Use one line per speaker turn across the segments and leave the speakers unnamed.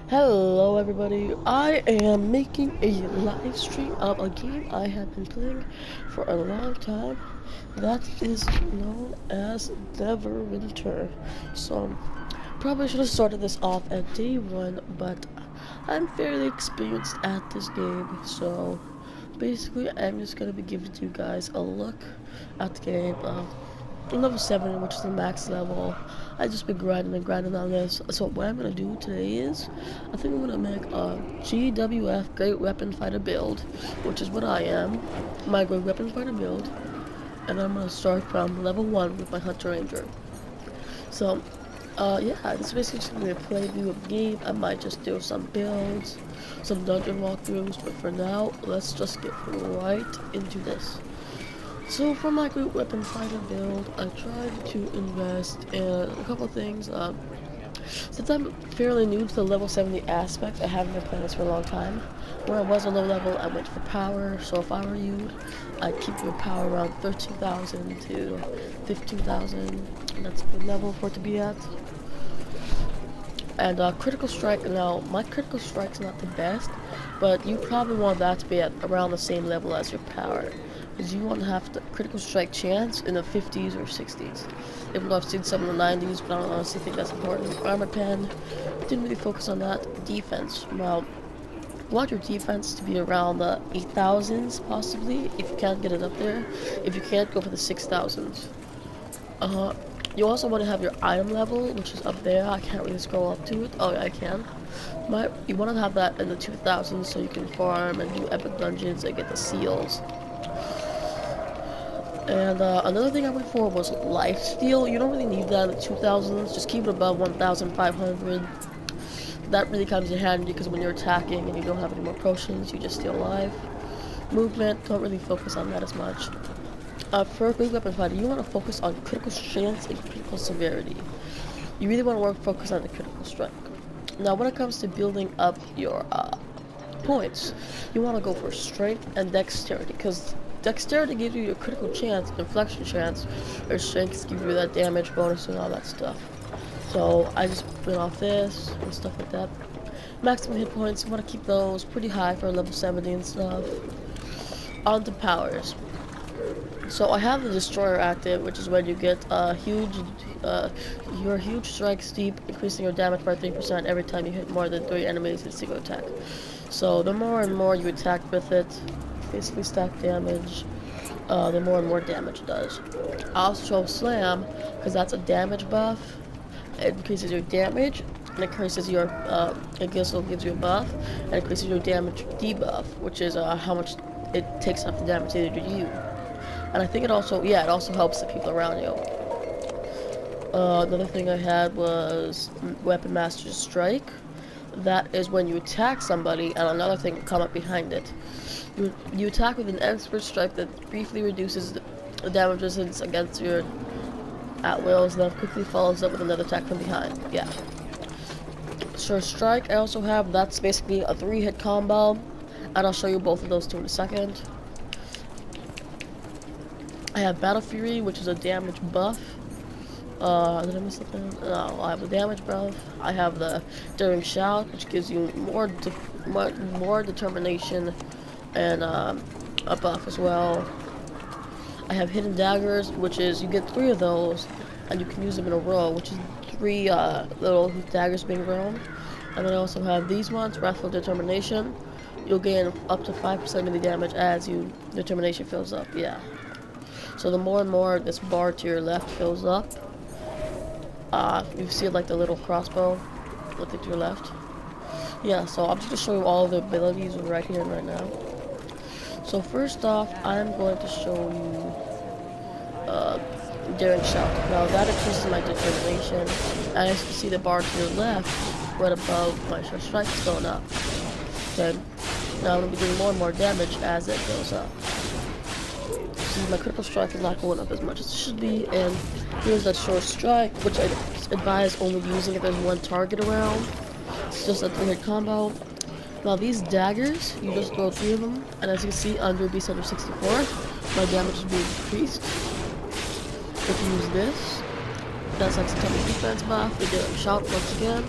Hello everybody, I am making a live stream of a game I have been playing for a long time that is known as Neverwinter. So, probably should have started this off at day one, but I'm fairly experienced at this game, so basically I'm just going to be giving you guys a look at the game. Level 7, which is the max level. I just been grinding and grinding on this. So what I'm gonna do today is, I think I'm gonna make a GWF Great Weapon Fighter build, which is what I am, my Great Weapon Fighter build, and I'm gonna start from level 1 with my Hunter Ranger. So, yeah, this is basically just gonna be a playthrough of the game. I might just do some builds, some dungeon walkthroughs, but for now, let's just get right into this. So for my group weapon fighter build, I tried to invest in a couple of things. Since I'm fairly new to the level 70 aspect, I haven't been playing this for a long time. When I was a low level, I went for power, so if I were you, I'd keep your power around 13,000 to 15,000. That's a good level for it to be at. And critical strike, now my critical strike's not the best, but you probably want that to be at around the same level as your power. Because you want to have the critical strike chance in the 50s or 60s. Even though I've seen some in the 90s, but I don't honestly think that's important. Armor pen, didn't really focus on that. Defense, well, you want your defense to be around the 8,000s possibly, if you can't get it up there. If you can't, go for the 6,000s. You also want to have your item level, which is up there. I can't really scroll up to it. Oh yeah, I can. You want to have that in the 2000s so you can farm and do epic dungeons and get the seals. And another thing I went for was lifesteal. You don't really need that in the 2000s. Just keep it above 1,500. That really comes in handy because when you're attacking and you don't have any more potions, you just steal life. Movement, don't really focus on that as much. For a great weapon fighter, you want to focus on critical chance and critical severity. You really want to focus on the critical strike. Now, when it comes to building up your points, you want to go for strength and dexterity, because dexterity gives you your critical chance, inflection chance, or strength gives you that damage bonus and all that stuff. So I just went off this and stuff like that. Maximum hit points, you want to keep those pretty high for level 70 and stuff. On to powers. So I have the Destroyer active, which is when you get your huge strike steep, increasing your damage by 3% every time you hit more than 3 enemies in single attack. So the more and more you attack with it, basically stack damage, the more and more damage it does. I also show Slam, because that's a damage buff. It increases your damage, and increases your, it also gives you a buff, and increases your damage debuff, which is how much it takes off the damage either to you. And I think it also, yeah, it also helps the people around you. Another thing I had was Weapon Master Strike. That is when you attack somebody and another thing will come up behind it. You attack with an expert strike that briefly reduces the damage resistance against your at wills, then quickly follows up with another attack from behind. Yeah. Sure Strike I also have, that's basically a 3-hit combo. And I'll show you both of those two in a second. I have Battle Fury, which is a damage buff. Did I miss something? No, I have a damage buff. I have the Daring Shout, which gives you more determination and a buff as well. I have Hidden Daggers, which is you get 3 of those, and you can use them in a row, which is 3 little daggers being thrown. And then I also have these ones, Wrathful Determination. You'll gain up to 5% melee damage as your determination fills up. Yeah. So the more and more this bar to your left fills up, you see like the little crossbow looking to your left. Yeah, so I'm just going to show you all the abilities right here and right now. So first off, I'm going to show you Daring Shout. Now that increases my determination, and as you can see the bar to your left, right above my short strike is going up. Okay, now I'm going to be doing more and more damage as it goes up. See, my critical strike is not going up as much as it should be, and here's that short strike, which I advise only using if there's one target around. It's just a 3-hit combo. Now these daggers, you just throw 3 of them, and as you can see under beast under 64, my damage is being decreased. If you use this, that's like some type of defense buff. We do a shout once again.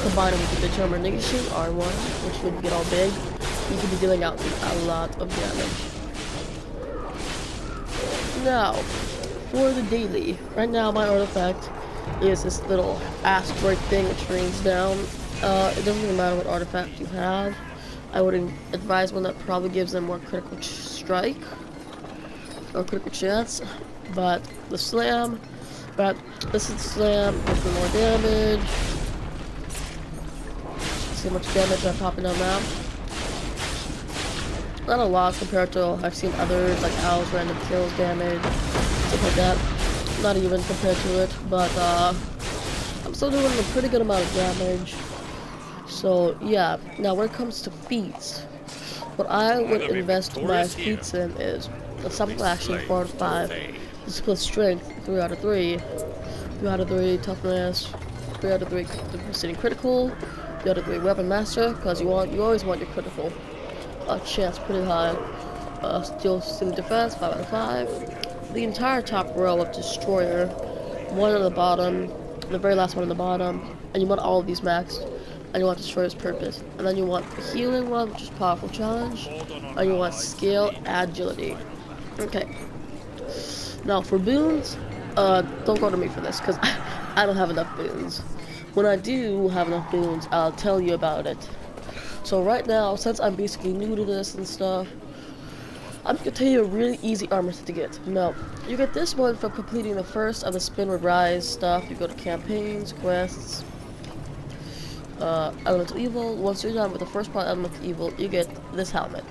combine it with the determination R1, which would get all big, you could be dealing out a lot of damage. Now, for the daily, right now my artifact is this little asteroid thing which rains down. It doesn't really matter what artifact you have. I would advise one that probably gives them more critical strike or critical chance. But the slam, this is the slam, gives me more damage. See how much damage I'm popping out now. Not a lot compared to I've seen others like Owl's random kills damage, stuff like that. Not even compared to it, but I'm still doing a pretty good amount of damage. So yeah, now when it comes to feats, what I would invest my feats in is the Summon Action 4 out of 5, the Split Strength 3 out of 3, 3 out of 3 Toughness, 3 out of 3 Sitting Critical, 3 out of 3 Weapon Master, because you always want your critical chance pretty high. Steal Defense 5 out of 5. The entire top row of Destroyer, 1 on the bottom, the very last one on the bottom, and you want all of these maxed. And you want Destroyer's Purpose. And then you want the healing one, which is Powerful Challenge. And you want Scale Agility. Okay. Now for boons, don't go to me for this, because I don't have enough boons. When I do have enough boons, I'll tell you about it. So right now, since I'm basically new to this and stuff, I'm gonna tell you a really easy armor set to get. Now, you get this one from completing the first of the Spin with Rise stuff. You go to campaigns, quests, Elemental Evil. Once you're done with the first part of Elemental Evil, you get this helmet.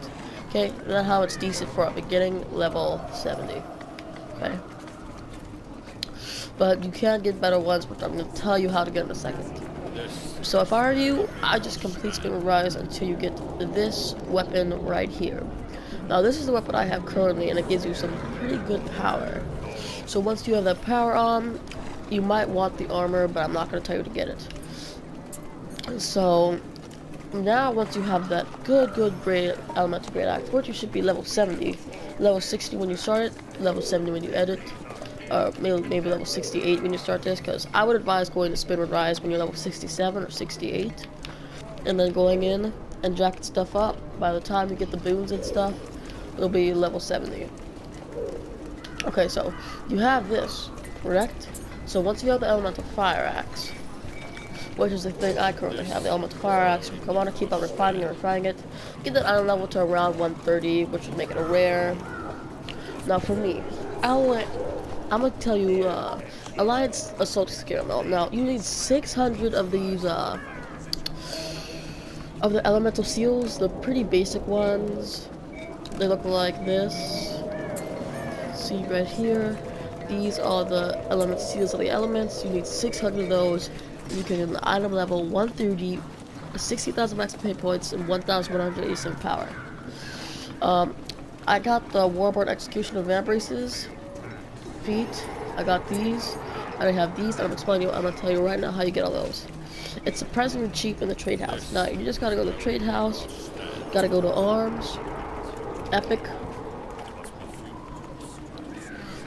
Okay, that helmet's decent for a beginning level 70. Okay. But you can get better ones, which I'm going to tell you how to get in a second. So if I were you, I just complete Spin with Rise until you get this weapon right here. Now this is the weapon I have currently, and it gives you some pretty good power. So once you have that power on, you might want the armor, but I'm not going to tell you to get it. So now once you have that good great elemental great axe, which you should be level 70, level 60 when you start it, level 70 when you edit, maybe level 68 when you start this, because I would advise going to Spin with Rise when you're level 67 or 68, and then going in and jacking stuff up. By the time you get the boons and stuff, it'll be level 70. Okay, so you have this, correct? So once you have the elemental fire axe, which is the thing I currently have, the elemental fire axe, I want to keep on refining it, get that item level to around 130, which would make it a rare. Now for me, I'm gonna tell you, Alliance Assault Caramel. Now you need 600 of these, of the elemental seals, the pretty basic ones. They look like this. See right here. These are the elemental seals of the elements. You need 600 of those. You can get an item level 130, 60,000 max hit points, and 1,187 power. I got the Warboard Execution of Vambraces feat. I got these. I have these. I'm gonna tell you right now how you get all those. It's surprisingly cheap in the trade house. Now you just gotta go to the trade house. Gotta go to arms, epic.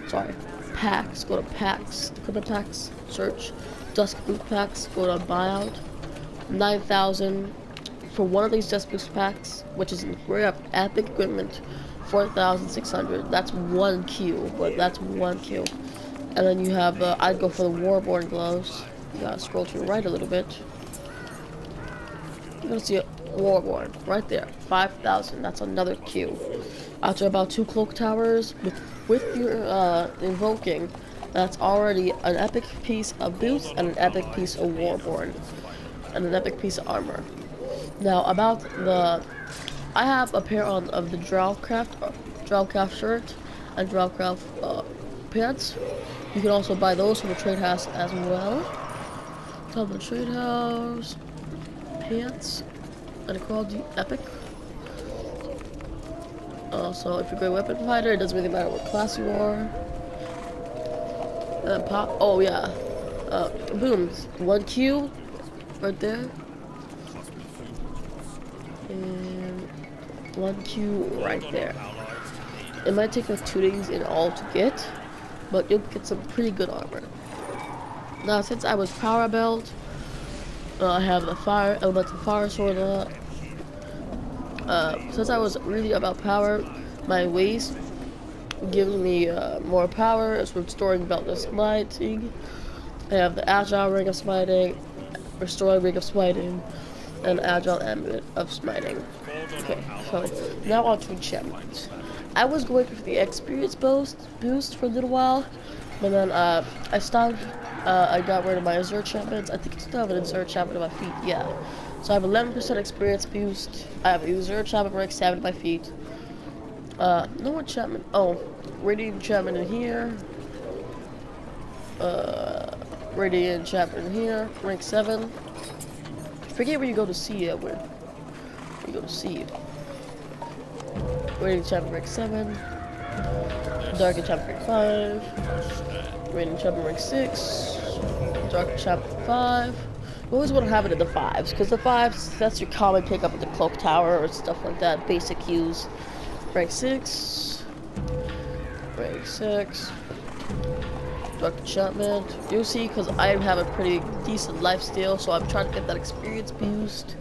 Sorry, packs. Go to packs, equipment packs. Search. Dusk Boot packs, go to buyout, 9,000 for one of these Dusk Boot packs, which is rare epic equipment, 4,600. That's one Q, but that's one Q. And then you have, I'd go for the Warborn gloves. You gotta scroll to the right a little bit. You're gonna see a Warborn right there, 5,000. That's another Q. After about 2 cloak towers, with your invoking, that's already an epic piece of boots and an epic piece of Warborn and an epic piece of armor. Now about the, I have a pair on of the Drowcraft shirt and Drowcraft pants. You can also buy those from the trade house as well. Top of the trade house, pants, and called epic. So if you're a great weapon fighter, it doesn't really matter what class you are. Pop. Oh yeah. Boom. 1Q right there. And 1Q right there. It might take like 2 days in all to get, but you'll get some pretty good armor. Now since I was power belt, I have the fire elemental fire sword. Since I was really about power, my waist gives me more power. It's restoring belt of smiting. I have the agile ring of smiting, restoring ring of smiting, and agile amulet of smiting. Okay, so now on to enchantments. I was going for the experience boost for a little while, but then I stopped. I got rid of my Azure enchantments. I think I still have an Azure enchantment on my feet. Yeah. So I have 11% experience boost. I have an Azure enchantment rank 7 at my feet. No enchantment. Oh, radiant enchantment in here. Radiant enchantment in here. Rank 7. Forget where you go to see it. Where you go to see it. Radiant enchantment rank 7. Dark enchantment rank 5. Radiant enchantment rank 6. Dark enchantment 5. You always want to have it at the 5s, because the 5s, that's your common pickup at the cloak tower or stuff like that. Basic use. Rank 6. Rank 6. Dark enchantment. You'll see, because I have a pretty decent lifesteal, so I'm trying to get that experience boost.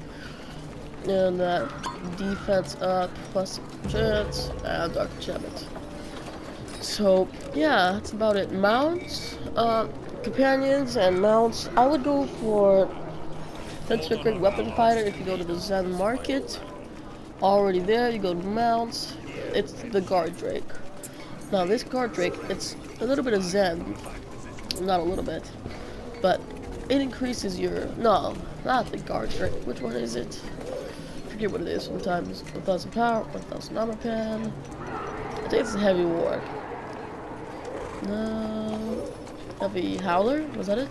And that defense up, plus chance, and dark enchantment. So, yeah, that's about it. Mounts, companions and mounts. I would go for, since you're a great weapon fighter, if you go to the Zen Market. Already there, you go to mounts. It's the Guard Drake. Now, this Guard Drake, it's a little bit of Zen. Not a little bit. But it increases your... No, not the Guard Drake. Which one is it? I forget what it is sometimes. 1000 power, 1000 armor pen. I think it's a heavy ward. No. Heavy howler? Was that it?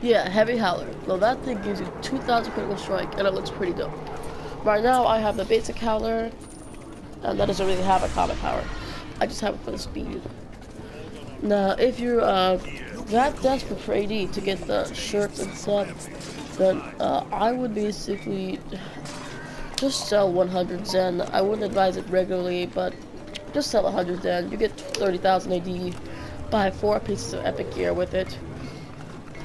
Yeah, heavy howler. Well, that thing gives you 2000 critical strike, and it looks pretty dope. Right now, I have the basic howler, and that doesn't really have a common power. I just have it for the speed. Now, if you're that desperate for AD to get the shirts and stuff, then I would basically just sell 100 Zen. I wouldn't advise it regularly, but just sell 100 Zen. You get 30,000 AD. Buy 4 pieces of epic gear with it.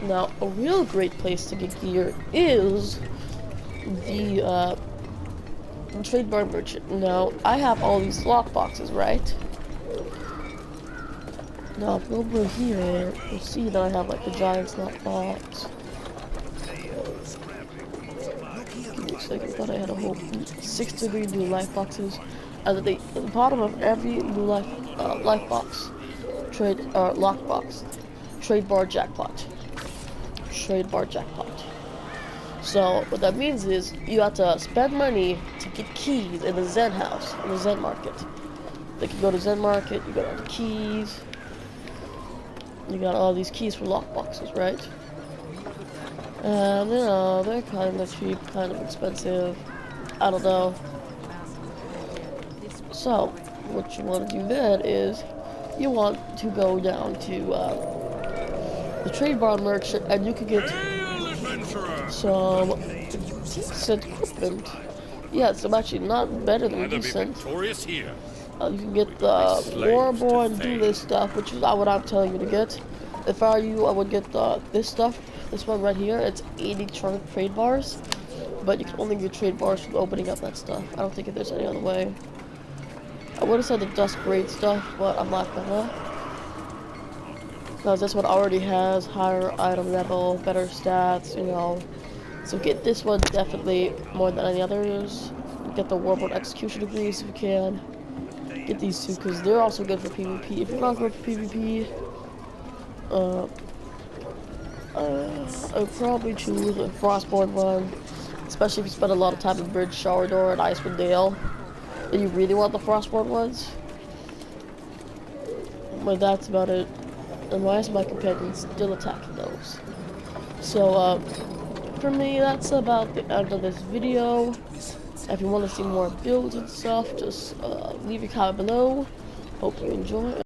Now, a real great place to get gear is the trade bar merchant. Now, I have all these lock boxes, right? Now, if you go over here, you'll see that I have like the giant lock box. Give me a second, I thought I had a whole 6-degree new life boxes. And at the bottom of every new life box, lock box, trade bar jackpot. Trade bar jackpot. So what that means is you have to spend money to get keys in the Zen house, in the Zen market. Like you go to Zen market, you got all the keys. You got all these keys for lock boxes, right? And you know, they're kind of cheap, kind of expensive. I don't know. So what you want to do then is you want to go down to the trade bar merchant, and you can get some decent equipment. Yeah, it's actually not better than decent. You can get the Warborn do this stuff, which is not what I'm telling you to get. If I were you, I would get this stuff. This one right here. It's 80 trade bars, but you can only get trade bars from opening up that stuff. I don't think there's any other way. I would have said the dust grade stuff, but I'm not gonna. Because this one already has higher item level, better stats, you know. So get this one definitely more than any others. Get the Warborn execution degrees if you can. Get these two because they're also good for PvP. If you're not good for PvP, I would probably choose a Frostborn one, especially if you spend a lot of time in Bridge, Shardor, and Icewind Dale, and you really want the Frostborn ones. But that's about it. And why is my companion still attacking those? So, for me, that's about the end of this video. If you want to see more builds and stuff, just leave a comment below. Hope you enjoy.